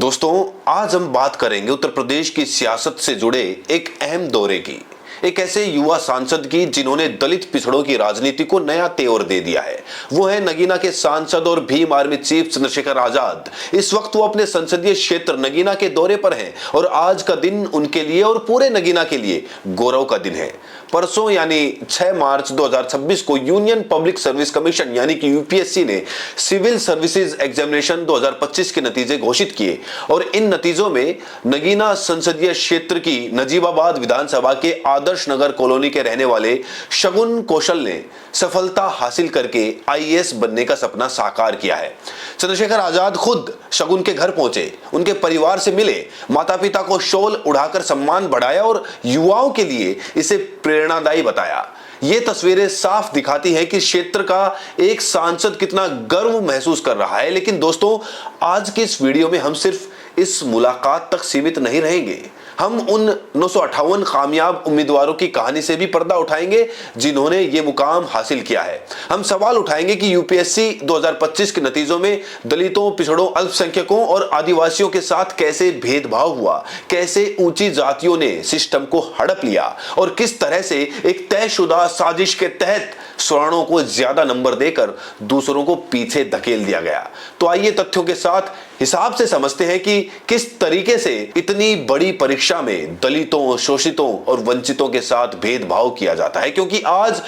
दोस्तों, आज हम बात करेंगे उत्तर प्रदेश की सियासत से जुड़े एक अहम दौरे की, एक ऐसे युवा सांसद की जिन्होंने दलित पिछड़ों की राजनीति को नया तेवर दे दिया है। वो है नगीना के सांसद और भीम आर्मी चीफ चंद्रशेखर आजाद। इस वक्त वो अपने संसदीय क्षेत्र नगीना के दौरे पर हैं और आज का दिन उनके लिए और पूरे नगीना के लिए गौरव का दिन है। परसों यानी 6 मार्च 2026 को यूनियन पब्लिक सर्विस कमीशन यानी कि यूपीएससी ने सिविल सर्विसेज एग्जामिनेशन 2025 के नतीजे घोषित किए और इन नतीजों में नगीना संसदीय क्षेत्र की नजीबाबाद विधानसभा के आदर्श नगर कॉलोनी के रहने वाले शगुन कौशल ने सफलता हासिल करके आईएएस बनने का सपना साकार किया है। चंद्रशेखर आजाद खुद शगुन के घर पहुंचे, उनके परिवार से मिले, माता पिता को शॉल उड़ाकर सम्मान बढ़ाया और युवाओं के लिए इसे प्रेरणादायी बताया। ये तस्वीरें साफ दिखाती हैं कि क्षेत्र का एक सांसद कितना गर्व महसूस कर रहा है। लेकिन दोस्तों, आज की इस वीडियो में हम सिर्फ इस मुलाकात तक सीमित नहीं रहेंगे। हम उन 958 कामयाब उम्मीदवारों की कहानी से भी पर्दा उठाएंगे जिन्होंने ये मुकाम हासिल किया है। हम सवाल उठाएंगे कि यूपीएससी 2025 के नतीजों में दलितों, पिछड़ों, अल्पसंख्यकों और आदिवासियों के साथ कैसे भेदभाव हुआ, कैसे ऊंची जातियों ने सिस्टम को हड़प लिया और किस तरह से एक तयशुदा साजिश के तहत सवर्णों को ज्यादा नंबर देकर दूसरों को पीछे धकेल दिया गया। तो आइए तथ्यों के साथ हिसाब से समझते हैं कि किस तरीके से इतनी बड़ी परीक्षा में दलितों, शोषितों और वंचितों के साथ भेदभाव किया जाता है। क्योंकि आज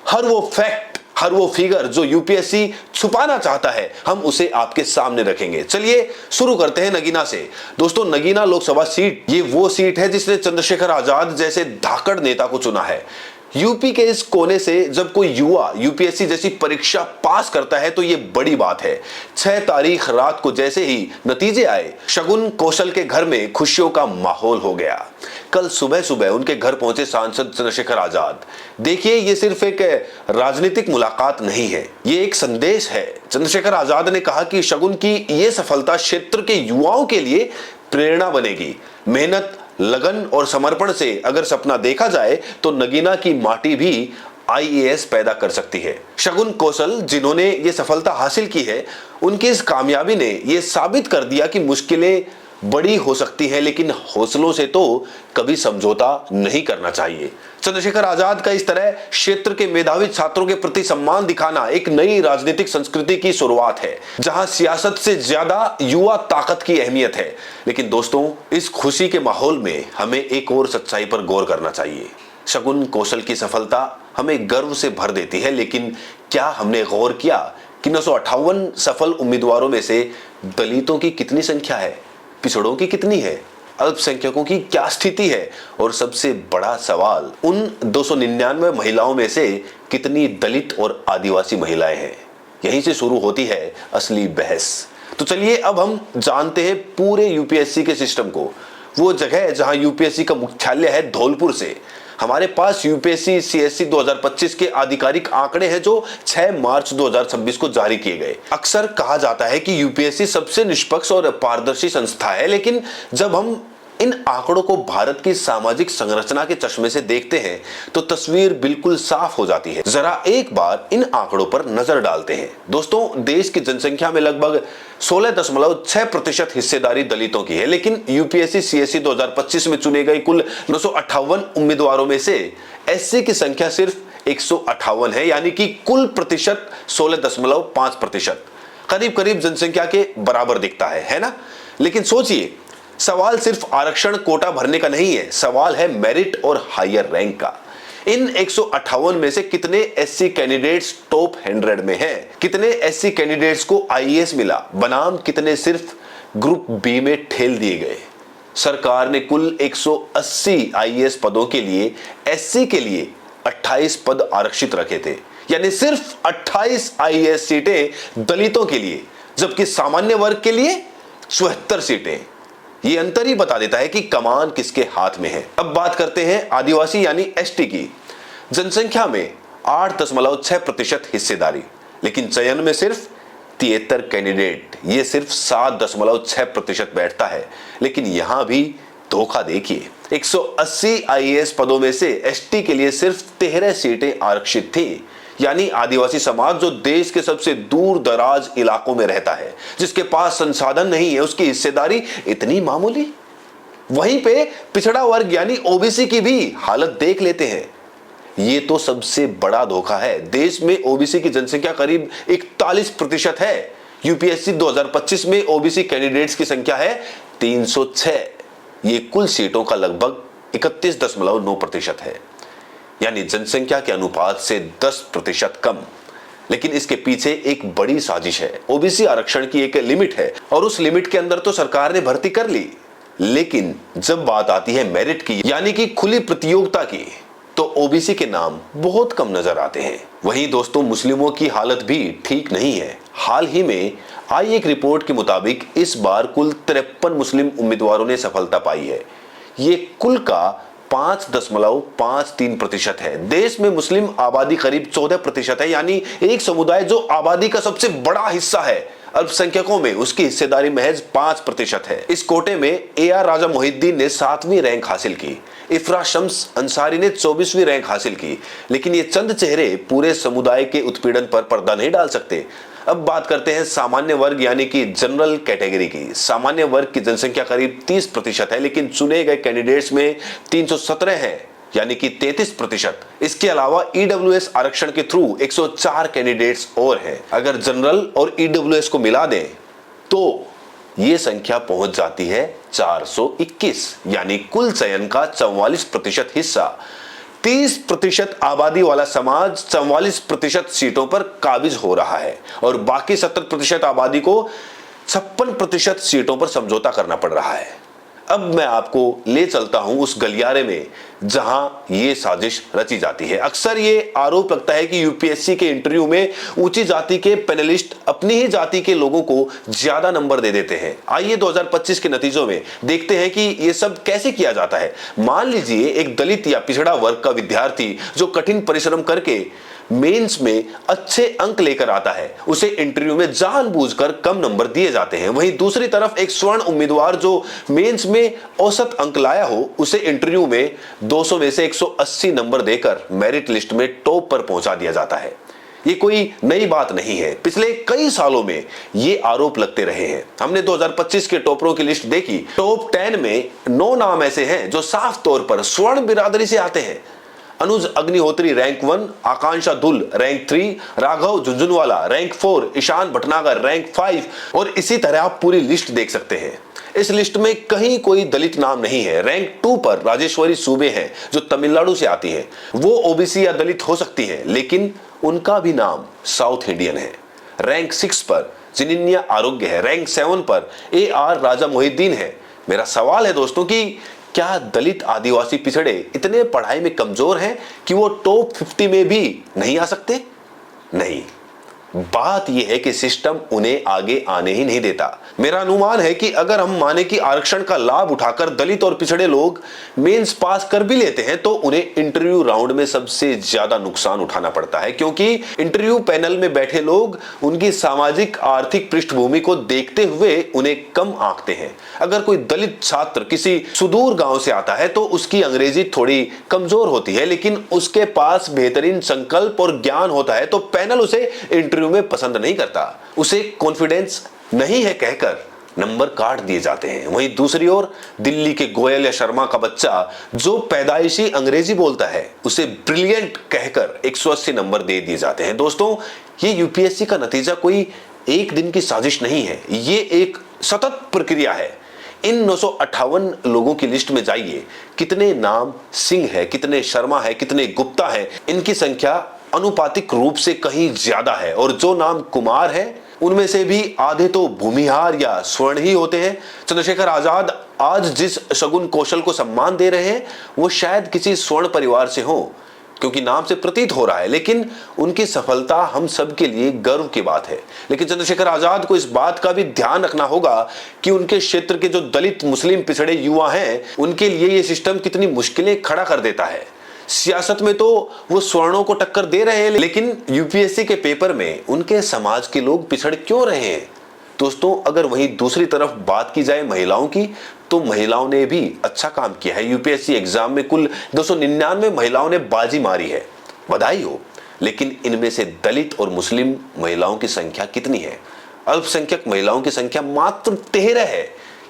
हर वो फैक्ट, हर वो फिगर जो यूपीएससी छुपाना चाहता है, हम उसे आपके सामने रखेंगे। चलिए शुरू करते हैं नगीना से। दोस्तों, नगीना लोकसभा सीट ये वो सीट है जिसने चंद्रशेखर आजाद जैसे धाकड़ नेता को चुना है। यूपी के इस कोने से जब कोई युवा यूपीएससी जैसी परीक्षा पास करता है तो ये बड़ी बात है। 6 तारीख रात को जैसे ही नतीजे आए, शगुन कौशल के घर में खुशियों का माहौल हो गया। कल सुबह सुबह उनके घर पहुंचे सांसद चंद्रशेखर आजाद। देखिए, ये सिर्फ एक राजनीतिक मुलाकात नहीं है, ये एक संदेश है। चंद्रशेखर आजाद ने कहा कि शगुन की ये सफलता क्षेत्र के युवाओं के लिए प्रेरणा बनेगी। मेहनत, लगन और समर्पण से अगर सपना देखा जाए तो नगीना की माटी भी आईएएस पैदा कर सकती है। शगुन कौशल जिन्होंने ये सफलता हासिल की है, उनकी इस कामयाबी ने यह साबित कर दिया कि मुश्किलें बड़ी हो सकती हैं लेकिन हौसलों से तो कभी समझौता नहीं करना चाहिए। चंद्रशेखर आजाद का इस तरह क्षेत्र के मेधावी छात्रों के प्रति सम्मान दिखाना एक नई राजनीतिक संस्कृति की शुरुआत है, जहां सियासत से ज्यादा युवा ताकत की अहमियत है। लेकिन दोस्तों, इस खुशी के माहौल में हमें एक और सच्चाई पर गौर करना चाहिए। शगुन कौशल की सफलता हमें गर्व से भर देती है, लेकिन क्या हमने गौर किया कि 958 सफल उम्मीदवारों में से दलितों की कितनी संख्या है, पिछड़ों की कितनी है, अल्पसंख्यकों की क्या स्थिति है और सबसे बड़ा सवाल, उन 299 महिलाओं में से कितनी दलित और आदिवासी महिलाएं हैं। यहीं से शुरू होती है असली बहस। तो चलिए अब हम जानते हैं पूरे यूपीएससी के सिस्टम को। वो जगह जहां यूपीएससी का मुख्यालय है धौलपुर से हमारे पास यूपीएससी सीएससी 2025 के आधिकारिक आंकड़े हैं जो 6 मार्च 2026 को जारी किए गए। अक्सर कहा जाता है कि यूपीएससी सबसे निष्पक्ष और पारदर्शी संस्था है, लेकिन जब हम इन आंकड़ों को भारत की सामाजिक संरचना के चश्मे से देखते हैं तो तस्वीर बिल्कुल साफ हो जाती है। जरा एक बार इन आंकड़ों पर नजर डालते हैं। दोस्तों, देश की जनसंख्या में लगभग 16.6% हिस्सेदारी दलितों की है, लेकिन यूपीएससी सीएससी 2025 में चुने गए कुल 958 उम्मीदवारों में से एससी की संख्या सिर्फ 158 है, यानी कि कुल प्रतिशत 16.5%, करीब करीब जनसंख्या के बराबर दिखता है ना। लेकिन सोचिए, सवाल सिर्फ आरक्षण कोटा भरने का नहीं है, सवाल है मेरिट और हायर रैंक का। इन 158 में से कितने एससी कैंडिडेट्स टॉप 100 में हैं? कितने एससी कैंडिडेट्स को आईएएस मिला बनाम कितने सिर्फ ग्रुप बी में ठेल दिए गए? सरकार ने कुल 180 आईएएस पदों के लिए एससी के लिए 28 पद आरक्षित रखे थे, यानी सिर्फ 28 आईएएस सीटें दलितों के लिए, जबकि सामान्य वर्ग के लिए 74 सीटें। ये अंतर ही बता देता है कि कमान किसके हाथ में है। अब बात करते हैं आदिवासी यानी एसटी की। जनसंख्या में 8.6% हिस्सेदारी, लेकिन चयन में सिर्फ 73 कैंडिडेट, ये सिर्फ 7.6% बैठता है। लेकिन यहां भी धोखा देखिए, 180 आईएएस पदों में से एसटी के लिए सिर्फ 13 सीटें आरक्षित थी, यानी आदिवासी समाज जो देश के सबसे दूर दराज इलाकों में रहता है, जिसके पास संसाधन नहीं है, उसकी हिस्सेदारी इतनी मामूली। वहीं पे पिछड़ा वर्ग यानी ओबीसी की भी हालत देख लेते हैं। ये तो सबसे बड़ा धोखा है। देश में ओबीसी की जनसंख्या करीब 41% है। यूपीएससी 2025 में ओबीसी कैंडिडेट्स की संख्या है 306। ये कुल सीटों का लगभग 31.9% है, यानी जनसंख्या के अनुपात से 10% कम। लेकिन इसके पीछे एक बड़ी साजिश है। ओबीसी आरक्षण की एक लिमिट है और उस लिमिट के अंदर तो सरकार ने भर्ती कर ली, लेकिन जब बात आती है मेरिट की यानी कि खुली प्रतियोगिता की, तो ओबीसी के नाम बहुत कम नजर आते हैं। वहीं दोस्तों, मुस्लिमों की हालत भी ठीक नहीं है। हाल ही में आई एक रिपोर्ट के मुताबिक इस बार कुल 53 मुस्लिम उम्मीदवारों ने सफलता पाई है। ये कुल का 5.53% है। देश में मुस्लिम आबादी करीब 14% है, यानी एक समुदाय जो आबादी का सबसे बड़ा हिस्सा है अल्पसंख्यकों में, उसकी हिस्सेदारी महज 5% है। इस कोटे में AR राजा मोहिद्दीन ने 7वीं रैंक हासिल की, इफ्रा शम्स अंसारी ने 24वीं रैंक हासिल की। लेकिन ये चंद चेहरे पूरे समुदाय के उत्पीड़न पर पर्दा नहीं डाल सकते। अब बात करते हैं सामान्य वर्ग यानी कि जनरल कैटेगरी की। सामान्य वर्ग की जनसंख्या करीब 30% है, लेकिन चुने गए कैंडिडेट्स में 317 हैं, यानी कि 33%। इसके अलावा ईडब्ल्यूएस आरक्षण के थ्रू 104 कैंडिडेट्स और हैं। अगर जनरल और ईडब्ल्यूएस को मिला दें तो ये संख्या पहुंच जाती है 421, यानी कुल चयन का 44% हिस्सा। 30% आबादी वाला समाज 44% सीटों पर काबिज हो रहा है और बाकी 70% आबादी को 56% सीटों पर समझौता करना पड़ रहा है। अब मैं आपको ले चलता हूं उस गलियारे में जहां ये साजिश रची जाती है। अक्सर ये आरोप लगता है कि यूपीएससी के इंटरव्यू में ऊंची जाति के पैनलिस्ट अपनी ही जाति के लोगों को ज्यादा नंबर दे देते हैं। आइए 2025 के नतीजों में देखते हैं कि ये सब कैसे किया जाता है। मान लीजिए एक दलित या पिछड़ा वर्ग का विद्यार्थी जो कठिन परिश्रम करके मेंस में अच्छे अंक लेकर आता है, उसे इंटरव्यू में जानबूझकर कम नंबर दिए जाते हैं। वहीं दूसरी तरफ एक स्वर्ण उम्मीदवार जो मेंस में औसत अंक लाया हो, उसे इंटरव्यू में 200 में से 180 नंबर देकर मेरिट लिस्ट में टॉप पर पहुंचा दिया जाता है। ये कोई नई बात नहीं है, पिछले कई सालों में ये आरोप लगते रहे हैं। हमने 2025 के टॉपरों की लिस्ट देखी। टॉप 10 में 9 नाम ऐसे हैं जो साफ तौर पर स्वर्ण बिरादरी से आते हैं। अनुज Agnihotri rank 1, Akanksha Dhul rank 3, Raghav Jhunjhunwala rank 4, Ishan Bhatnagar rank 5 और इसी तरह आप पूरी लिस्ट देख सकते हैं। इस लिस्ट में कहीं कोई दलित नाम नहीं है। रैंक 2 पर राजेश्वरी सूबे हैं जो तमिलनाडु से आती हैं। वो ओबीसी या दलित हो सकती हैं, लेकिन उनका भी नाम साउथ इंडियन है। रैंक 6 पर जिनिन्या आरोग्य है। रैंक 7 पर AR राजा मोहिद्दीन है। मेरा सवाल है दोस्तों कि क्या दलित आदिवासी पिछड़े इतने पढ़ाई में कमजोर हैं कि वो टॉप 50 में भी नहीं आ सकते? नहीं, बात यह है कि सिस्टम उन्हें आगे आने ही नहीं देता। मेरा अनुमान है कि अगर हम माने कि आरक्षण का लाभ उठाकर दलित और पिछड़े लोग मेंस पास कर भी लेते हैं, तो उन्हें इंटरव्यू राउंड में सबसे ज्यादा नुकसान उठाना पड़ता है, क्योंकि इंटरव्यू पैनल में बैठे लोग उनकी सामाजिक आर्थिक पृष्ठभूमि को देखते हुए उन्हें कम आंकते हैं। अगर कोई दलित छात्र किसी सुदूर गांव से आता है तो उसकी अंग्रेजी थोड़ी कमजोर होती है, लेकिन उसके पास बेहतरीन संकल्प और ज्ञान होता है, तो पैनल उसे इंटरव्यू में पसंद नहीं करता। उसे कॉन्फिडेंस नहीं है कहकर नंबर काट दिए जाते हैं। वहीं दूसरी ओर दिल्ली के गोयल या शर्मा का बच्चा जो पैदाइशी अंग्रेजी बोलता है, उसे ब्रिलियंट कहकर 180 नंबर दे दिए जाते हैं। दोस्तों, ये यूपीएससी का नतीजा कोई एक दिन की साजिश नहीं है, ये एक सतत प्रक्रिया है। इन 958 लोगों की लिस्ट में जाइए, कितने नाम सिंह है, कितने शर्मा है, कितने गुप्ता है, इनकी संख्या अनुपातिक रूप से कहीं ज्यादा है। और जो नाम कुमार है, उनमें से भी आधे तो भूमिहार या स्वर्ण ही होते हैं। चंद्रशेखर आजाद आज जिस शगुन कौशल को सम्मान दे रहे हैं, वो शायद किसी स्वर्ण परिवार से हो, क्योंकि नाम से प्रतीत हो रहा है। लेकिन उनकी सफलता हम सब के लिए गर्व की बात है। लेकिन चंद्रशेखर आजाद को इस बात का भी ध्यान रखना होगा कि उनके क्षेत्र के जो दलित मुस्लिम पिछड़े युवा हैं, उनके लिए ये सिस्टम कितनी मुश्किलें खड़ा कर देता है। सियासत में तो वो स्वर्णों को टक्कर दे रहे हैं, लेकिन यूपीएससी के पेपर में उनके समाज के लोग पिछड़ क्यों रहे हैं? दोस्तों, अगर वहीं दूसरी तरफ बात की जाए महिलाओं की, तो महिलाओं ने भी अच्छा काम किया है। यूपीएससी एग्जाम में कुल 299 महिलाओं ने बाजी मारी है। बधाई हो। लेकिन इनमें से दलित और मुस्लिम महिलाओं की संख्या कितनी है? अल्पसंख्यक महिलाओं की संख्या मात्र 13 है।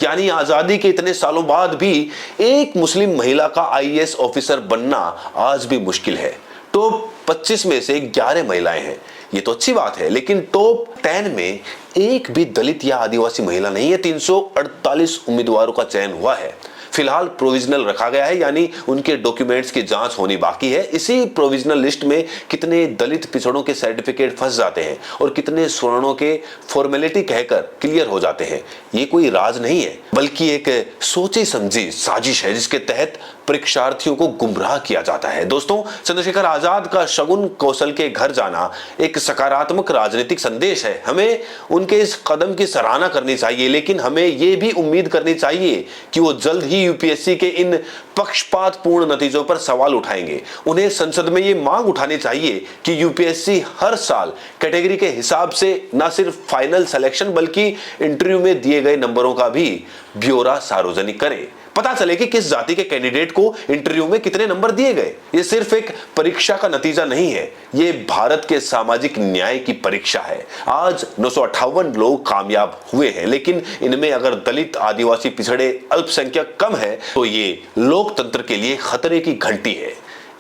यानी आजादी के इतने सालों बाद भी एक मुस्लिम महिला का आईएएस ऑफिसर बनना आज भी मुश्किल है। टॉप 25 में से 11 महिलाएं हैं, ये तो अच्छी बात है, लेकिन टॉप 10 में एक भी दलित या आदिवासी महिला नहीं है। 348 उम्मीदवारों का चयन हुआ है। फिलहाल प्रोविजनल रखा गया है, यानी उनके डॉक्यूमेंट्स की जांच होनी बाकी है। इसी प्रोविजनल लिस्ट में कितने दलित पिछड़ों के सर्टिफिकेट फंस जाते हैं और कितने सवर्णों के फॉर्मेलिटी कहकर क्लियर हो जाते हैं, ये कोई राज नहीं है, बल्कि एक सोची समझी साजिश है जिसके तहत परीक्षार्थियों को गुमराह किया जाता है। दोस्तों, चंद्रशेखर आजाद का शगुन कौशल के घर जाना एक सकारात्मक राजनीतिक संदेश है। हमें उनके इस कदम की सराहना करनी चाहिए, लेकिन हमें यह भी उम्मीद करनी चाहिए कि वो जल्द ही यूपीएससी के इन पक्षपातपूर्ण नतीजों पर सवाल उठाएंगे। उन्हें संसद में ये मांग उठानी चाहिए कि यूपीएससी हर साल कैटेगरी के हिसाब से न सिर्फ फाइनल सिलेक्शन बल्कि इंटरव्यू में दिए गए नंबरों का भी ब्यौरा सार्वजनिक करे। पता चले कि किस जाति के कैंडिडेट को इंटरव्यू में कितने नंबर दिए गए। ये सिर्फ एक परीक्षा का नतीजा नहीं है, ये भारत के सामाजिक न्याय की परीक्षा है। आज 958 लोग कामयाब हुए हैं, लेकिन इनमें अगर दलित, आदिवासी, पिछड़े, अल्पसंख्यक कम है तो ये लोकतंत्र के लिए खतरे की घंटी है।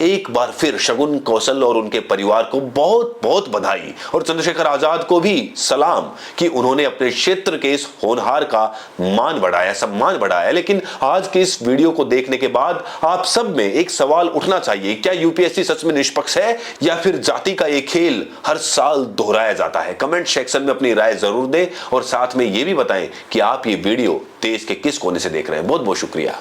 एक बार फिर शगुन कौशल और उनके परिवार को बहुत बहुत बधाई, और चंद्रशेखर आजाद को भी सलाम कि उन्होंने अपने क्षेत्र के इस होनहार का मान बढ़ाया, सम्मान बढ़ाया। लेकिन आज के इस वीडियो को देखने के बाद आप सब में एक सवाल उठना चाहिए, क्या यूपीएससी सच में निष्पक्ष है या फिर जाति का ये खेल हर साल दोहराया जाता है? कमेंट सेक्शन में अपनी राय जरूर दें और साथ में ये भी बताएं कि आप ये वीडियो देश के किस कोने से देख रहे हैं। बहुत बहुत शुक्रिया।